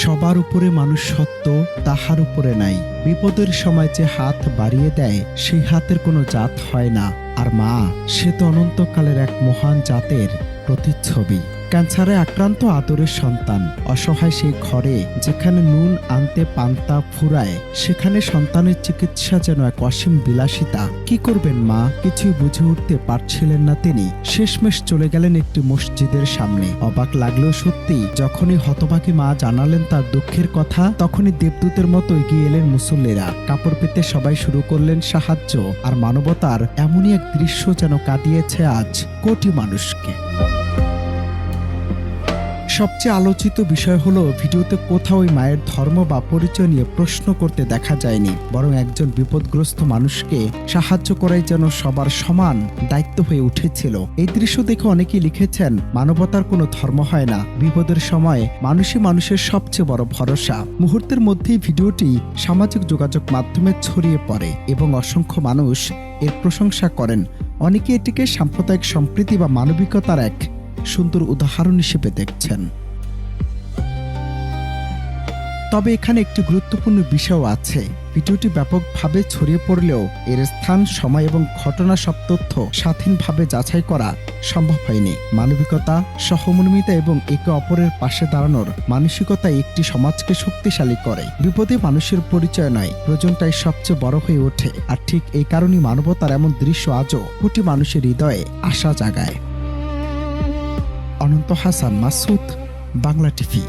সবার উপরে মানুষ সত্য, তাহার উপরে নাই। বিপদের সময় যে হাত বাড়িয়ে দেয় সেই হাতের কোনো জাত হয় না। আর মা, সে তো অনন্তকালের এক মহান জাতের প্রতিচ্ছবি। ক্যান্সারে আক্রান্ত আদরের সন্তান, অসহায় সেই ঘরে যেখানে নুন আনতে পান্তা ফুরায়, সেখানে সন্তানের চিকিৎসা যেন এক অসীম বিলাসিতা। কি করবেন মা, কিছুই বুঝে উঠতে পারছিলেন না তিনি। শেষমেশ চলে গেলেন একটি মসজিদের সামনে। অবাক লাগলেও সত্যি, যখনই হতভাগী মা জানালেন তার দুঃখের কথা, তখনই দেবদূতের মতো এগিয়ে এলেন মুসল্লিরা। কাপড় পেতে সবাই শুরু করলেন সাহায্য। আর মানবতার এমনই এক দৃশ্য যেন কাঁদিয়েছে আজ কোটি মানুষকে। সবচেয়ে আলোচিত বিষয় হলো, ভিডিওতে কোথাও ওই মায়ের ধর্ম বা পরিচয় নিয়ে প্রশ্ন করতে দেখা যায়নি, বরং একজন বিপদগ্রস্ত মানুষকে সাহায্য করাই যেন সবার সমান দায়িত্ব হয়ে উঠেছিল। এই দৃশ্য দেখে অনেকেই লিখেছেন, মানবতার কোনো ধর্ম হয় না, বিপদের সময় মানুষই মানুষের সবচেয়ে বড় ভরসা। মুহূর্তের মধ্যেই ভিডিওটি সামাজিক যোগাযোগ মাধ্যমে ছড়িয়ে পড়ে এবং অসংখ্য মানুষ এর প্রশংসা করেন। অনেকে এটিকে সাম্প্রদায়িক সম্প্রীতি বা মানবিকতার এক সুন্দর উদাহরণ হিসেবে দেখছেন। তবে এখানে একটি গুরুত্বপূর্ণ বিষয়ও আছে। ভিডিওটি ব্যাপকভাবে ছড়িয়ে পড়লেও এর স্থান, সময় এবং ঘটনা সব তথ্য স্বাধীনভাবে যাচাই করা সম্ভব হয়নি। মানবিকতা, সহমর্মিতা এবং একে অপরের পাশে দাঁড়ানোর মানসিকতা একটি সমাজকে শক্তিশালী করে। বিপদে মানুষের পরিচয় নয়, প্রয়োজনটাই সবচেয়ে বড় হয়ে ওঠে। আর ঠিক এই কারণেই মানবতার এমন দৃশ্য আজও কোটি মানুষের হৃদয়ে আশা জাগায়। অনন্ত হাসান মাসুদ, বাংলা টিভি।